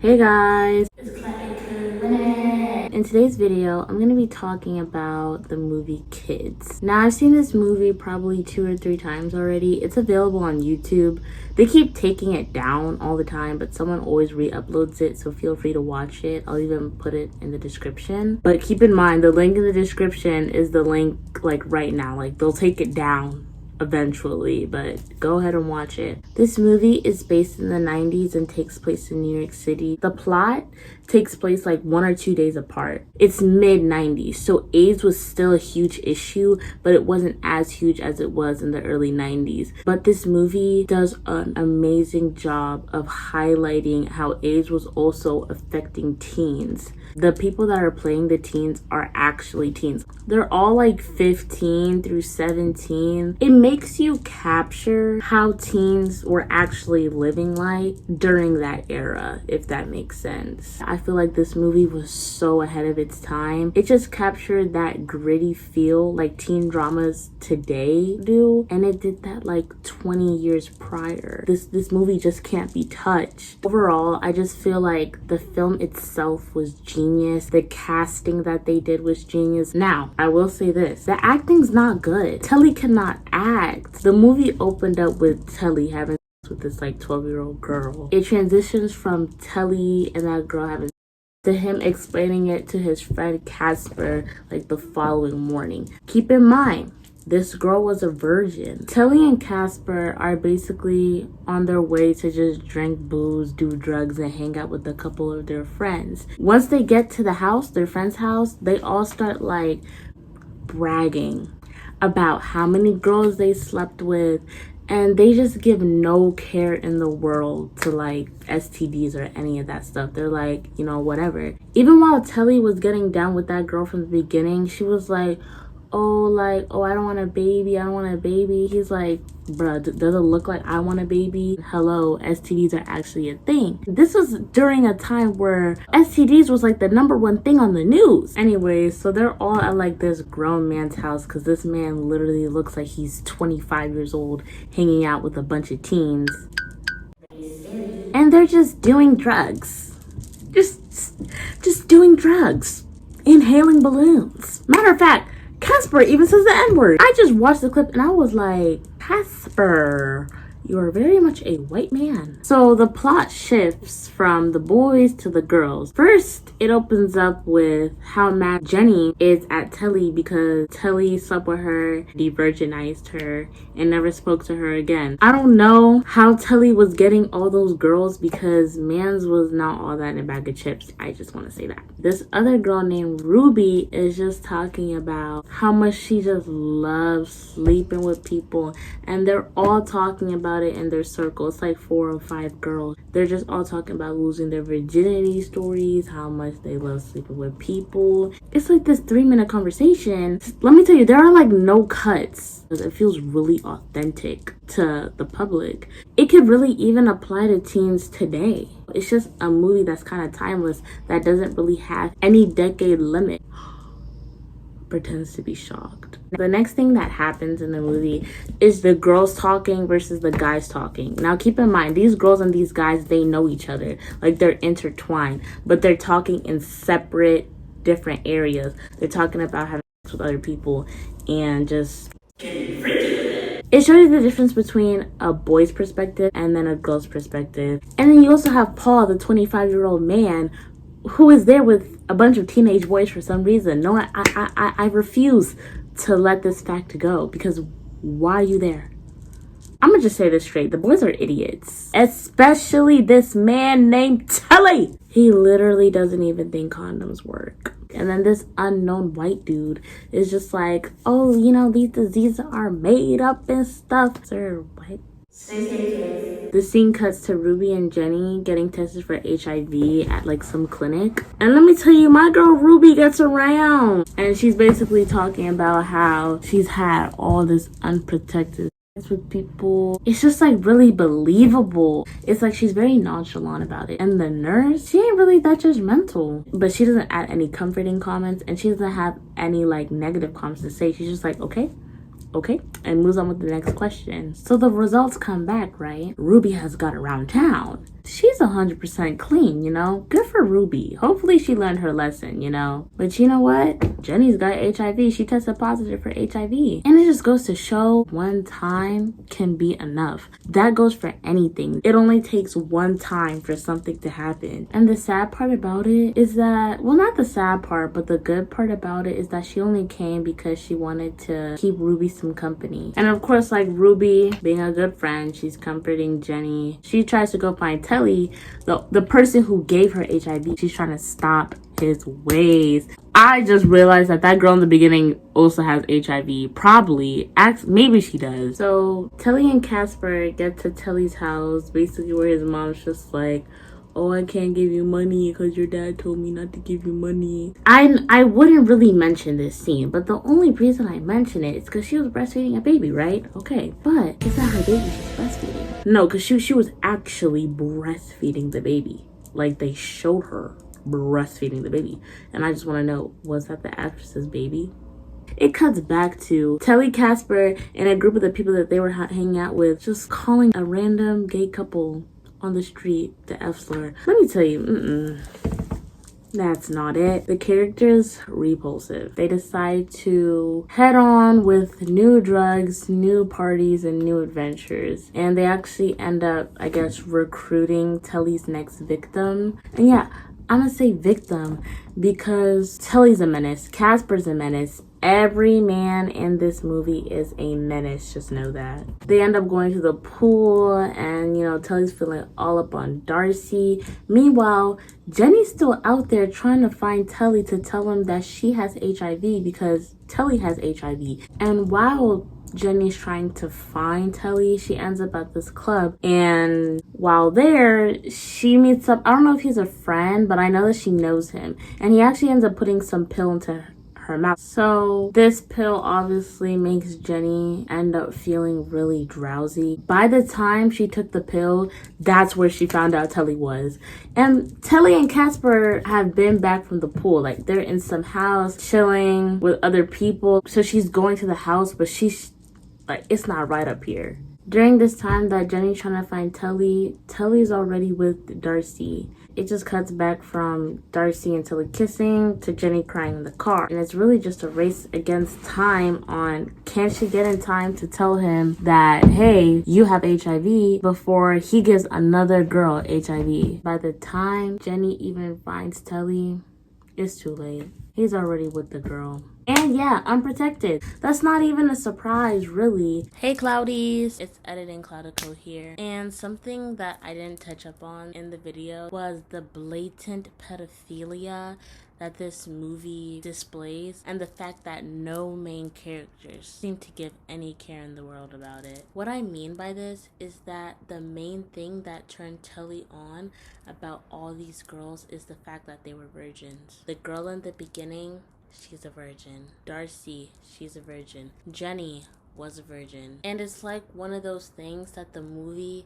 Hey guys, it's cloudico. In today's video, I'm going to be talking about the movie Kids. Now, I've seen this movie probably 2 or 3 times already. It's available on YouTube. They keep taking it down all the time, but someone always re-uploads it, so feel free to watch it. I'll even put it in the description. But keep in mind, the link in the description is the link like right now. Like, they'll take it down eventually, but go ahead and watch it. This movie is based in the 90s and takes place in New York City. The plot takes place like 1 or 2 days apart. It's mid 90s, so AIDS was still a huge issue, but it wasn't as huge as it was in the early 90s. But this movie does an amazing job of highlighting how AIDS was also affecting teens. The people that are playing the teens are actually teens. They're all like 15 through 17. It makes you capture how teens were actually living like during that era, if that makes sense. I feel like this movie was so ahead of its time. It just captured that gritty feel like teen dramas today do, and it did that like 20 years prior. This movie just can't be touched. Overall, I just feel like the film itself was genius. The casting that they did was genius. Now, I will say this. The acting's not good. Telly cannot act. The movie opened up with Telly having sex with this like 12-year-old girl. It transitions from Telly and that girl having to him explaining it to his friend Casper like the following morning. Keep in mind, this girl was a virgin. Telly and Casper are basically on their way to just drink booze, do drugs, and hang out with a couple of their friends. Once they get to the house, their friend's house, they all start like bragging about how many girls they slept with, and they just give no care in the world to like STDs or any of that stuff. They're like, you know, whatever. Even while Telly was getting down with that girl from the beginning, she was like, oh, I don't want a baby. He's like, bruh, does it look like I want a baby? Hello, STDs are actually a thing. This was during a time where STDs was like the #1 thing on the news. Anyways, so they're all at like this grown man's house because this man literally looks like he's 25 years old hanging out with a bunch of teens. And they're just doing drugs. Just doing drugs. Inhaling balloons. Matter of fact, Casper even says the N-word. I just watched the clip and I was like, Casper, you are very much a white man. So the plot shifts from the boys to the girls. First, it opens up with how mad Jenny is at Telly because Telly slept with her, de-virginized her, and never spoke to her again. I don't know how Telly was getting all those girls because mans was not all that in a bag of chips. I just want to say that. This other girl named Ruby is just talking about how much she just loves sleeping with people, and they're all talking about it in their circle. It's like 4 or 5 girls. They're just all talking about losing their virginity stories, how much they love sleeping with people. It's like this 3-minute conversation. Let me tell you, there are like no cuts. It feels really authentic to the public. It could really even apply to teens today. It's just a movie that's kind of timeless, that doesn't really have any decade limit. Pretends to be shocked. The next thing that happens in the movie is the girls talking versus the guys talking. Now keep in mind, these girls and these guys, they know each other. Like, they're intertwined, but they're talking in separate, different areas. They're talking about having sex with other people and just getting freaky with it. It shows you the difference between a boy's perspective and then a girl's perspective. And then you also have Paul, the 25-year-old man, who is there with a bunch of teenage boys for some reason. No, I refuse to let this fact go, because why are you there? I'm gonna just say this straight. The boys are idiots. Especially this man named Telly. He literally doesn't even think condoms work. And then this unknown white dude is just like, oh, you know, these diseases are made up and stuff. Sir, what? The scene cuts to Ruby and Jenny getting tested for HIV at like some clinic. And let me tell you, my girl Ruby gets around. And she's basically talking about how she's had all this unprotected sex with people. It's just like really believable. It's like she's very nonchalant about it. And the nurse, she ain't really that judgmental. But she doesn't add any comforting comments, and she doesn't have any like negative comments to say. She's just like, okay, and moves on with the next question. So the results come back, right? Ruby has got around town. she's 100% clean, you know? Good for Ruby. Hopefully she learned her lesson, you know? But you know what? Jenny's got HIV. She tested positive for HIV. And it just goes to show one time can be enough. That goes for anything. It only takes one time for something to happen. And the sad part about it is that, well, not the sad part, but the good part about it is that she only came because she wanted to keep Ruby some company. And of course, like Ruby, being a good friend, she's comforting Jenny. She tries to go find Telly, the person who gave her HIV. She's trying to stop his ways. I just realized that that girl in the beginning also has HIV. Probably. Maybe she does. So Telly and Casper get to Telly's house, basically where his mom's just like, oh, I can't give you money because your dad told me not to give you money. I wouldn't really mention this scene, but the only reason I mention it is because she was breastfeeding a baby, right? Okay, but it's not her baby she's breastfeeding. No, because she was actually breastfeeding the baby. Like, they showed her breastfeeding the baby. And I just want to know, was that the actress's baby? It cuts back to Telly, Casper, and a group of the people that they were hanging out with just calling a random gay couple on the street the F slur. Let me tell you, that's not it. The character's repulsive. They decide to head on with new drugs, new parties, and new adventures. And they actually end up, I guess, recruiting Telly's next victim. And yeah, I'm gonna say victim because Telly's a menace, Casper's a menace. Every man in this movie is a menace, just know that. They end up going to the pool and, you know, Telly's feeling all up on Darcy. Meanwhile, Jenny's still out there trying to find Telly to tell him that she has HIV because Telly has HIV. And while Jenny's trying to find Telly, she ends up at this club, and while there she meets up, I don't know if he's a friend, but I know that she knows him, and he actually ends up putting some pill into her mouth. So this pill obviously makes Jenny end up feeling really drowsy. By the time she took the pill, that's where she found out Telly was. And Telly and Casper have been back from the pool. Like, they're in some house chilling with other people. So she's going to the house, but she's like, it's not right up here. During this time that Jenny's trying to find Telly, Telly's already with Darcy. It just cuts back from Darcy and Telly kissing to Jenny crying in the car. And it's really just a race against time on, can she get in time to tell him that, hey, you have HIV, before he gives another girl HIV. By the time Jenny even finds Telly, it's too late. He's already with the girl. And yeah, unprotected. That's not even a surprise, really. Hey Cloudies, it's editing cloudico here. And something that I didn't touch up on in the video was the blatant pedophilia that this movie displays, and the fact that no main characters seem to give any care in the world about it. What I mean by this is that the main thing that turned Telly on about all these girls is the fact that they were virgins. The girl in the beginning, she's a virgin. Darcy, she's a virgin. Jenny was a virgin. And it's like one of those things that the movie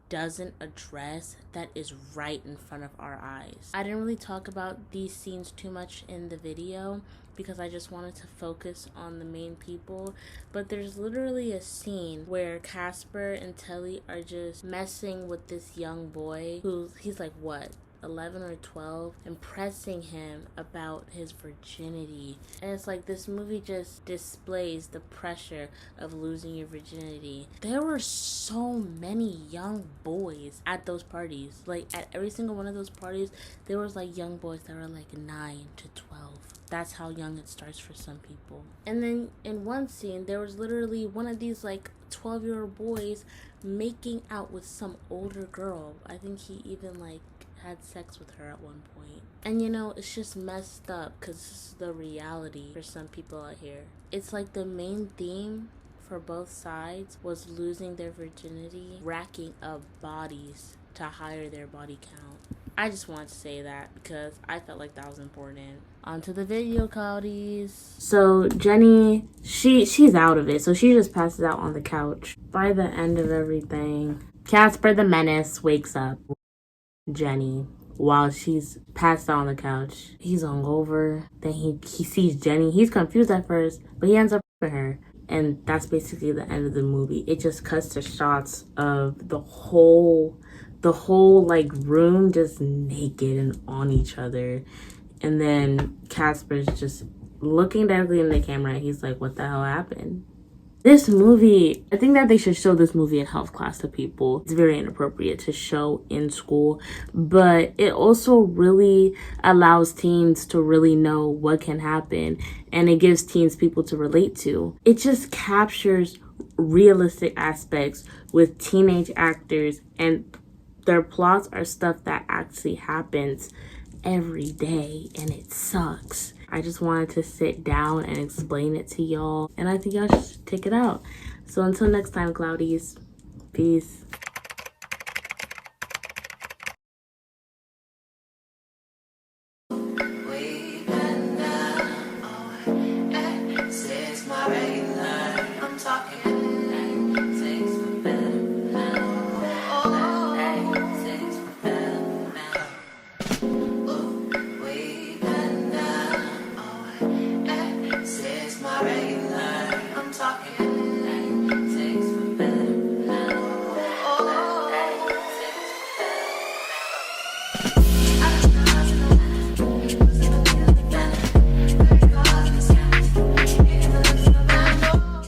doesn't address that is right in front of our eyes. I didn't really talk about these scenes too much in the video because I just wanted to focus on the main people, but there's literally a scene where Casper and Telly are just messing with this young boy he's like, what, 11 or 12, impressing him about his virginity. And it's like this movie just displays the pressure of losing your virginity. There were so many young boys at those parties. Like, at every single one of those parties, there was like young boys that were like 9 to 12. That's how young it starts for some people. And then in one scene, there was literally one of these like 12-year-old boys making out with some older girl. I think he even like had sex with her at one point. And you know, it's just messed up because this is the reality for some people out here. It's like the main theme for both sides was losing their virginity, racking up bodies to higher their body count. I just wanted to say that because I felt like that was important. Onto the video, Cloudies. So Jenny, she's out of it, so she just passes out on the couch. By the end of everything, Casper the Menace wakes up Jenny while she's passed out on the couch. He's hungover. Then he sees Jenny. He's confused at first, but he ends up with her. And that's basically the end of the movie. It just cuts to shots of the whole the whole like room just naked and on each other. And then Casper's just looking directly in the camera. He's like, what the hell happened? This movie, I think that they should show this movie in health class to people. It's very inappropriate to show in school, but it also really allows teens to really know what can happen, and it gives teens people to relate to. It just captures realistic aspects with teenage actors, and their plots are stuff that actually happens every day, and it sucks. I just wanted to sit down and explain it to y'all, and I think y'all should check it out. So until next time, Cloudies, peace. I'm talking